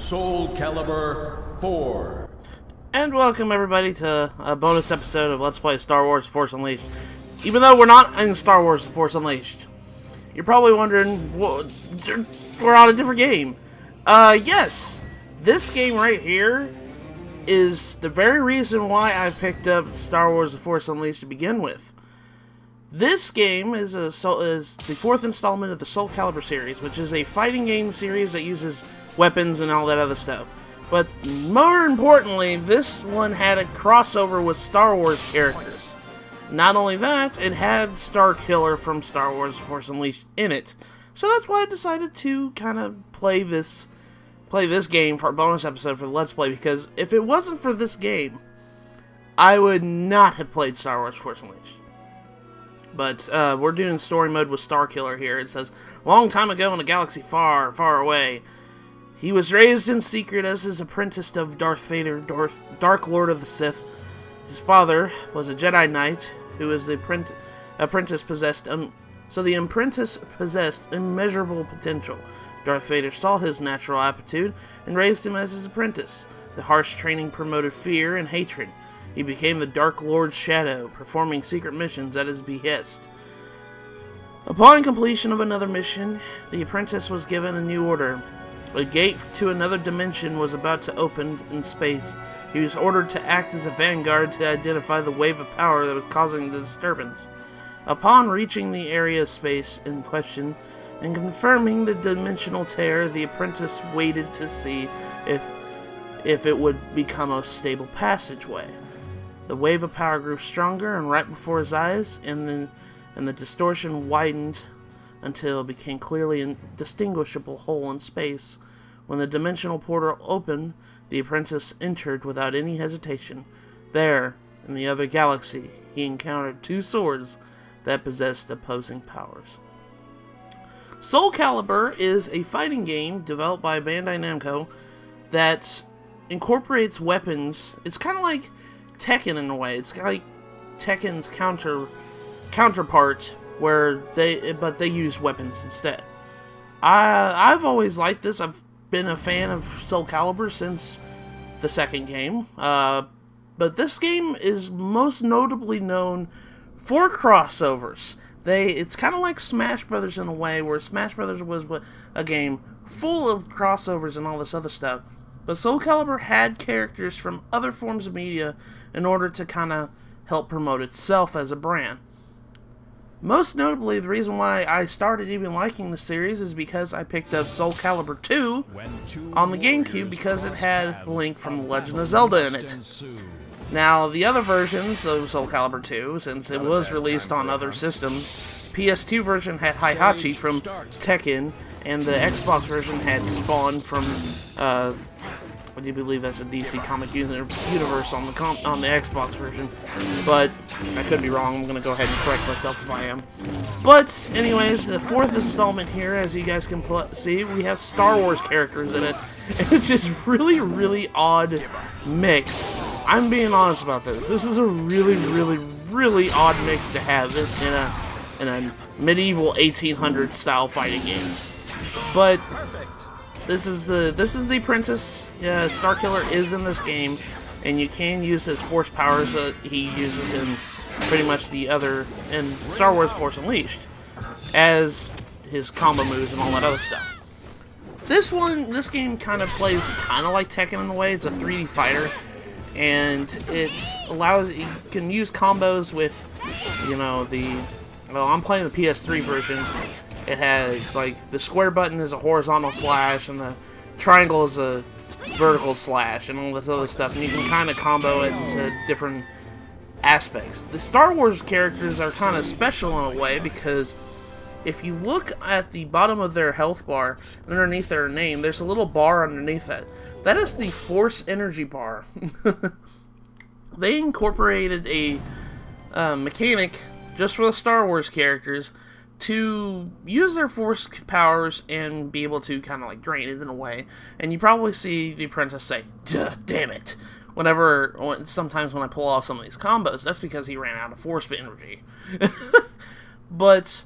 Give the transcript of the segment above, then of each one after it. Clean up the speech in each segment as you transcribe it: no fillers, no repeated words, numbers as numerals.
Soul Calibur 4. And welcome everybody to a bonus episode of Let's Play Star Wars The Force Unleashed. Even though we're not in Star Wars The Force Unleashed. You're probably wondering, we're on a different game. Yes, this game right here is the very reason why I picked up Star Wars The Force Unleashed to begin with. This game is the fourth installment of the Soul Calibur series, which is a fighting game series that uses weapons and all that other stuff. But more importantly, this one had a crossover with Star Wars characters. Not only that, it had Starkiller from Star Wars The Force Unleashed in it. So that's why I decided to kind of play this game for a bonus episode for the Let's Play, because if it wasn't for this game, I would not have played Star Wars The Force Unleashed. But we're doing story mode with Starkiller here. It says, long time ago in a galaxy far, far away, he was raised in secret as his apprentice of Darth Vader, Dark Lord of the Sith. His father was a Jedi Knight, who was the apprentice possessed. So the apprentice possessed immeasurable potential. Darth Vader saw his natural aptitude and raised him as his apprentice. The harsh training promoted fear and hatred. He became the Dark Lord's shadow, performing secret missions at his behest. Upon completion of another mission, the apprentice was given a new order. A gate to another dimension was about to open in space. He was ordered to act as a vanguard to identify the wave of power that was causing the disturbance. Upon reaching the area of space in question and confirming the dimensional tear, the apprentice waited to see if it would become a stable passageway. The wave of power grew stronger, and right before his eyes, and the distortion widened until it became clearly a distinguishable hole in space. When the dimensional portal opened, the apprentice entered without any hesitation. There, in the other galaxy, he encountered two swords that possessed opposing powers. Soul Calibur is a fighting game developed by Bandai Namco that incorporates weapons. It's kind of like Tekken in a way. It's kind of like Tekken's counterpart, where they use weapons instead. I've always liked this. I've been a fan of Soul Calibur since the second game. But this game is most notably known for crossovers. It's kind of like Smash Brothers in a way, where Smash Brothers was a game full of crossovers and all this other stuff. But Soul Calibur had characters from other forms of media in order to kind of help promote itself as a brand. Most notably, the reason why I started even liking the series is because I picked up Soul Calibur 2 on the GameCube because it had Link from The Legend of Zelda in it. Now, the other versions of Soul Calibur 2, since it was released on other systems, PS2 version had Heihachi from Tekken, and the Xbox version had Spawn from, I do believe that's a DC comic universe on the Xbox version, but I could be wrong. I'm going to go ahead and correct myself if I am. But anyways, the fourth installment here, as you guys can see, we have Star Wars characters in it. It's just really, really odd mix. I'm being honest about this. This is a really, really, really odd mix to have in a medieval 1800s style fighting game. But this is the apprentice. Starkiller is in this game, and you can use his force powers that he uses in pretty much in Star Wars Force Unleashed, as his combo moves and all that other stuff. This game kind of plays kind of like Tekken in a way. It's a 3D fighter, and you can use combos with, I'm playing the PS3 version. It has, like, the square button is a horizontal slash, and the triangle is a vertical slash, and all this other stuff, and you can kind of combo it into different aspects. The Star Wars characters are kind of special in a way, because if you look at the bottom of their health bar, underneath their name, there's a little bar underneath that. That is the Force Energy Bar. They incorporated a mechanic just for the Star Wars characters to use their force powers and be able to kind of like drain it in a way. And you probably see the apprentice say, damn it, sometimes when I pull off some of these combos. That's because he ran out of force energy. But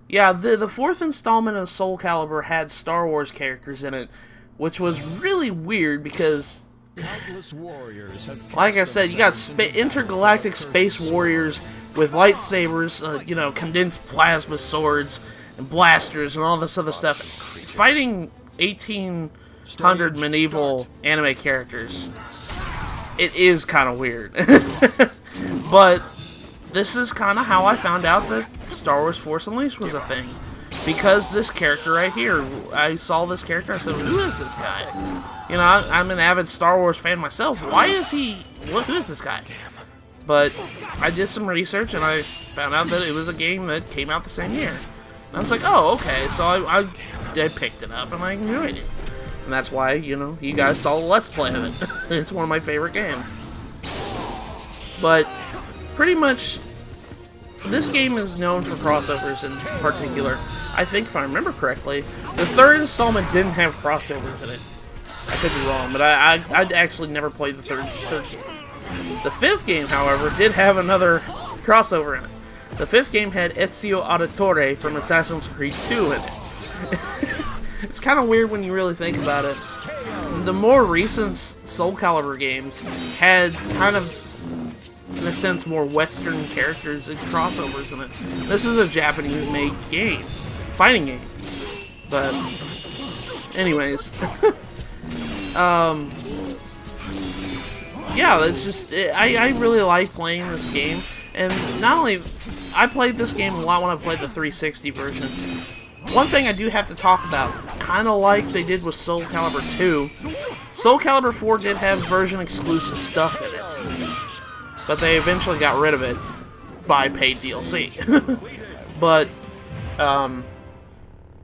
yeah, the fourth installment of Soul Calibur had Star Wars characters in it which was really weird because, Countless warriors have like I said, you got intergalactic space warriors with lightsabers, you know, condensed plasma swords and blasters and all this other stuff, fighting 1800 medieval anime characters. It is kind of weird. But this is kind of how I found out that Star Wars Force Unleashed was a thing. Because this character right here, I saw this character, I said, who is this guy? You know, I'm an avid Star Wars fan myself. Why is he, who is this guy? But I did some research and I found out that it was a game that came out the same year. And I was like, oh, okay. So I picked it up and I enjoyed it. And that's why, you know, you guys saw the Let's Play of it. It's one of my favorite games. But pretty much, this game is known for crossovers in particular. I think, if I remember correctly, the third installment didn't have crossovers in it. I could be wrong, but I'd actually never played the third game. The fifth game, however, did have another crossover in it. The fifth game had Ezio Auditore from Assassin's Creed 2 in it. It's kind of weird when you really think about it. The more recent Soul Calibur games had kind of, in a sense, more Western characters and crossovers in it. This is a Japanese-made game, fighting game. But, anyways, yeah, it's just, I really like playing this game. And not only, I played this game a lot when I played the 360 version. One thing I do have to talk about, kind of like they did with Soul Calibur 2, Soul Calibur 4 did have version-exclusive stuff in it. But they eventually got rid of it by paid DLC. But,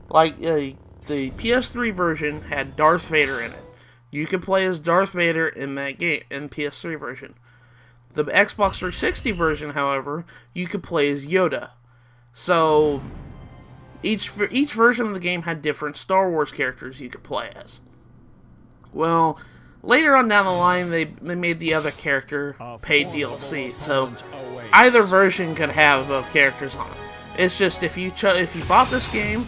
like, the PS3 version had Darth Vader in it. You could play as Darth Vader in that game, in PS3 version. The Xbox 360 version, however, you could play as Yoda. So, each version of the game had different Star Wars characters you could play as. Well, later on down the line, they made the other character paid DLC, so either version could have both characters on it. It's just if you bought this game,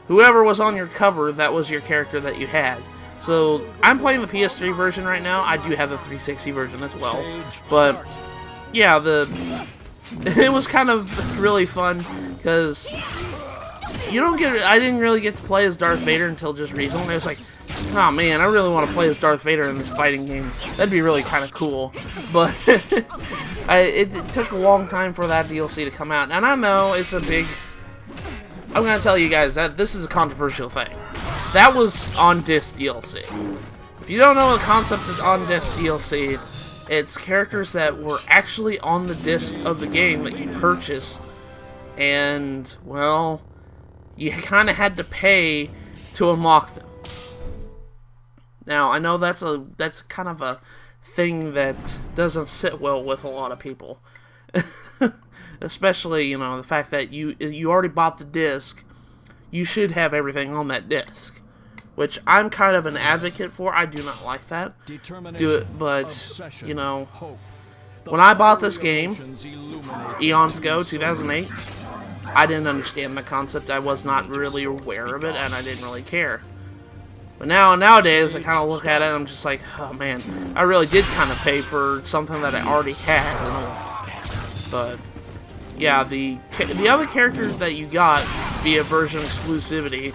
whoever was on your cover, that was your character that you had. So I'm playing the PS3 version right now. I do have the 360 version as well, but yeah, it was kind of really fun because I didn't really get to play as Darth Vader until just recently. I was like, oh man, I really want to play as Darth Vader in this fighting game. That'd be really kind of cool. But it took a long time for that DLC to come out. And I know it's a big... I'm going to tell you guys that this is a controversial thing. That was on-disc DLC. If you don't know the concept of on-disc DLC, it's characters that were actually on the disc of the game that you purchase. And, well, you kind of had to pay to unlock them. Now, I know that's kind of a thing that doesn't sit well with a lot of people. Especially, you know, the fact that you already bought the disc, you should have everything on that disc. Which I'm kind of an advocate for. I do not like that. But, you know, when I bought this game, eons ago, 2008, I didn't understand the concept. I was not really aware of it, and I didn't really care. But nowadays, I kind of look at it and I'm just like, oh man, I really did kind of pay for something that I already had. But, yeah, the other characters that you got via version exclusivity,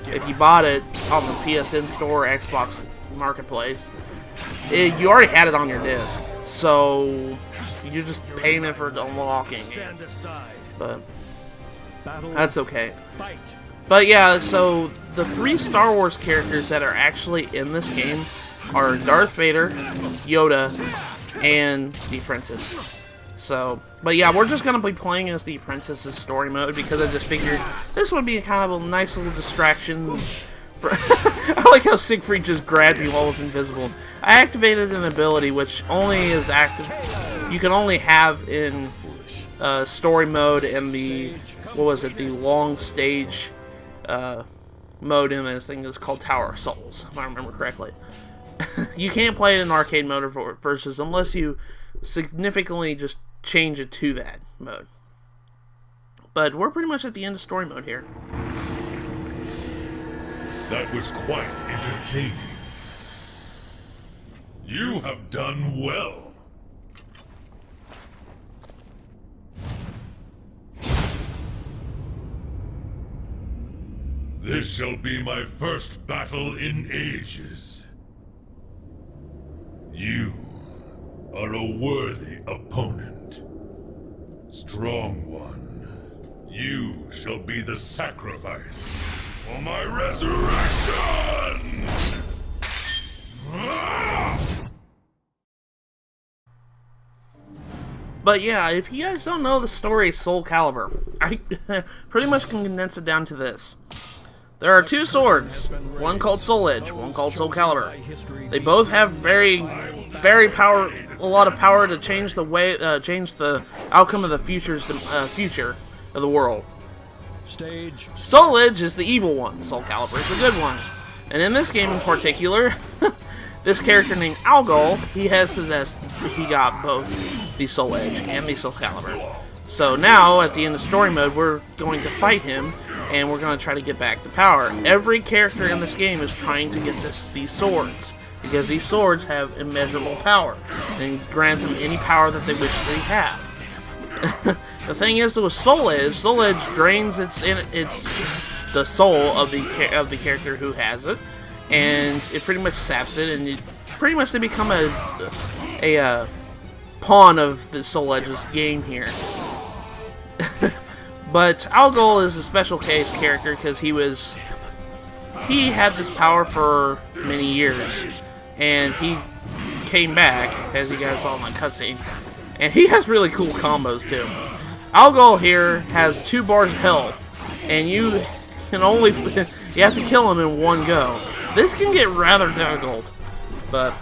if you bought it on the PSN store or Xbox Marketplace, you already had it on your disc. So, you're just paying it for unlocking it. But, that's okay. But yeah, so the 3 Star Wars characters that are actually in this game are Darth Vader, Yoda, and the Apprentice. So, but yeah, we're just going to be playing as the Apprentice's story mode because I just figured this would be kind of a nice little distraction. I like how Siegfried just grabbed me while I was invisible. I activated an ability which only is active, you can only have in story mode and the, the long stage mode in this thing is called Tower of Souls, if I remember correctly. You can't play it in arcade mode or versus unless you significantly just change it to that mode. But we're pretty much at the end of story mode here. That was quite entertaining. You have done well. This shall be my first battle in ages. You are a worthy opponent. Strong one, you shall be the sacrifice for my resurrection! But yeah, if you guys don't know the story of Soul Calibur, I pretty much can condense it down to this. There are two swords, one called Soul Edge, one called Soul Calibur. They both have very a lot of power to change the way, change the outcome of the future of the world. Soul Edge is the evil one, Soul Calibur is the good one. And in this game in particular, this character named Algol, he got both the Soul Edge and the Soul Calibur. So now, at the end of story mode, we're going to fight him, and we're going to try to get back the power. Every character in this game is trying to get these swords, because these swords have immeasurable power, and grant them any power that they wish they have. The thing is, with Soul Edge drains the soul of the character who has it, and it pretty much saps it, and pretty much they become a pawn of the Soul Edge's game here. But Algol is a special case character because he had this power for many years, and he came back, as you guys saw in the cutscene, and he has really cool combos too. Algol here has 2 bars of health, and you have to kill him in one go. This can get rather difficult, but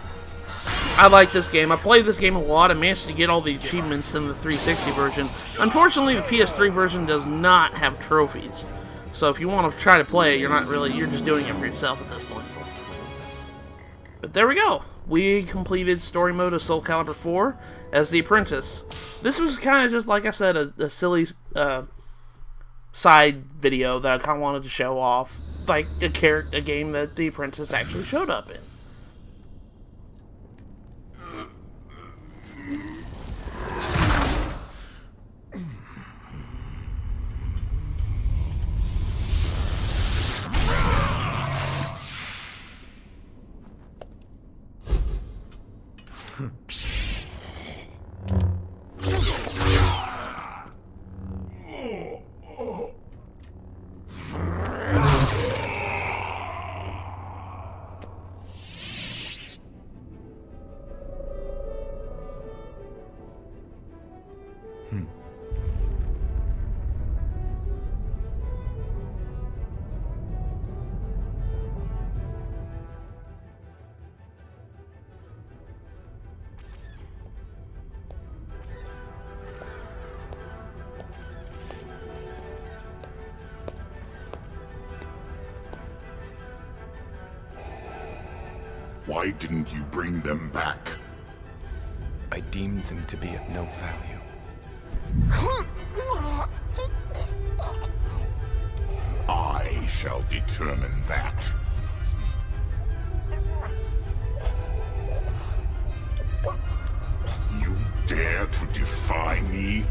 I like this game. I played this game a lot. I managed to get all the achievements in the 360 version. Unfortunately, the PS3 version does not have trophies. So if you want to try to play it, you're just doing it for yourself at this point. But there we go. We completed story mode of Soul Calibur 4 as the apprentice. This was kind of just, like I said, a silly side video that I kind of wanted to show off, like a game that the apprentice actually showed up in. Why didn't you bring them back? I deemed them to be of no value. I shall determine that. You dare to defy me?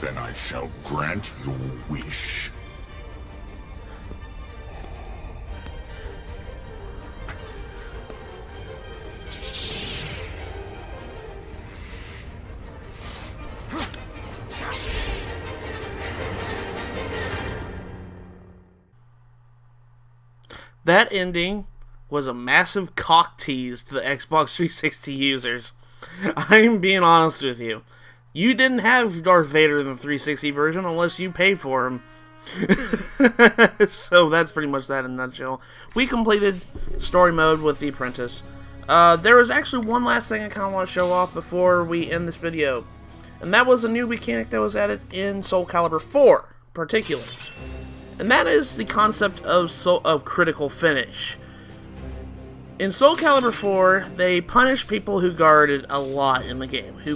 Then I shall grant your wish. That ending was a massive cock tease to the Xbox 360 users. I'm being honest with you. You didn't have Darth Vader in the 360 version unless you paid for him. So that's pretty much that in a nutshell. We completed story mode with the apprentice. There was actually one last thing I kind of want to show off before we end this video. And that was a new mechanic that was added in Soul Calibur 4, particularly. And that is the concept of critical finish. In Soul Calibur 4, they punished people who guarded a lot in the game, who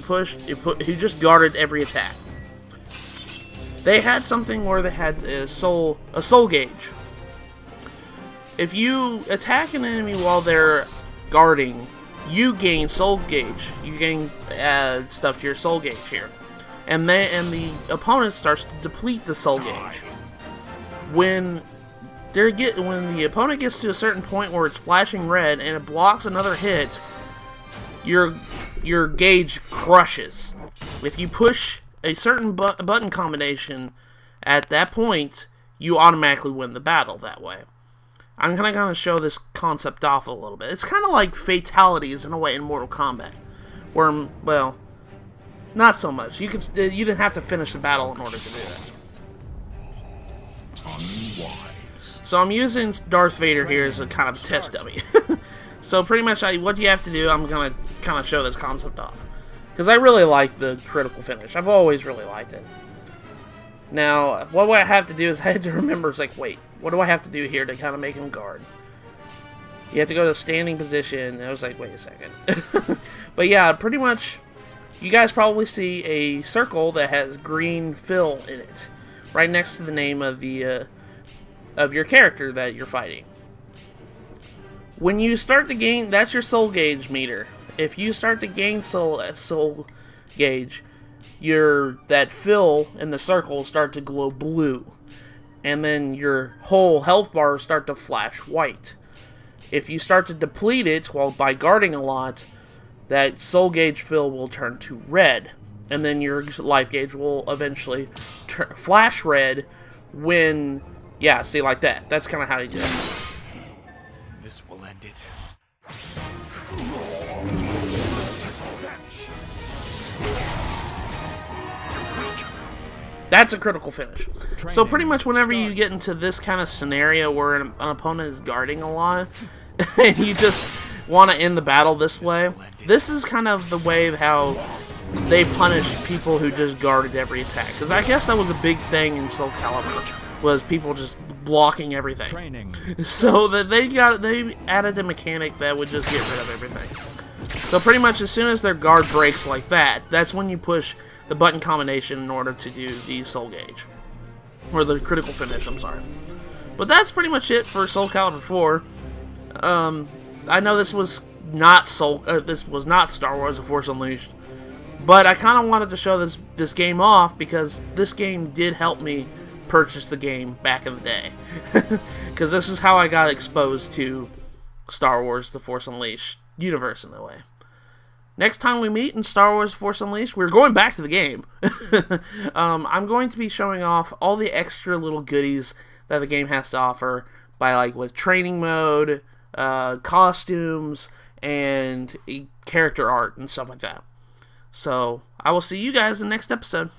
just guarded every attack. They had something where they had a soul gauge. If you attack an enemy while they're guarding, you gain soul gauge. You gain stuff to your soul gauge here, and the opponent starts to deplete the soul gauge. When the opponent gets to a certain point where it's flashing red and it blocks another hit, your gauge crushes. If you push a certain button combination at that point, you automatically win the battle that way. I'm kind of going to show this concept off a little bit. It's kind of like fatalities in a way in Mortal Kombat, where, well, not so much. You didn't have to finish the battle in order to do that. So I'm using Darth Vader here as a kind of test dummy. So pretty much what you have to do, I'm going to kind of show this concept off. Because I really like the critical finish. I've always really liked it. Now, what I have to do is I had to remember, it's like, wait, what do I have to do here to kind of make him guard? You have to go to standing position. I was like, wait a second. But yeah, pretty much, you guys probably see a circle that has green fill in it. Right next to the name of your character that you're fighting. When you start to gain, that's your soul gauge meter. If you start to gain soul gauge, that fill in the circle start to glow blue, and then your whole health bars start to flash white. If you start to deplete it by guarding a lot, that soul gauge fill will turn to red, and then your life gauge will eventually flash red when, yeah, see, like that. That's kind of how you do it. This will end it. That's a critical finish. So pretty much whenever you get into this kind of scenario where an opponent is guarding a lot, and you just want to end the battle this way, this is kind of the way of how they punish people who just guarded every attack. Because I guess that was a big thing in Soul Calibur, was people just blocking everything. Training. So that they added a mechanic that would just get rid of everything. So pretty much as soon as their guard breaks like that, that's when you push the button combination in order to do the soul gauge. Or the critical finish, I'm sorry. But that's pretty much it for Soul Calibur 4. I know this was not Star Wars: The Force Unleashed, but I kind of wanted to show this game off because this game did help me purchase the game back in the day. Because this is how I got exposed to Star Wars: The Force Unleashed universe in a way. Next time we meet in Star Wars: The Force Unleashed, we're going back to the game. I'm going to be showing off all the extra little goodies that the game has to offer with training mode, costumes, and character art and stuff like that. So, I will see you guys in the next episode.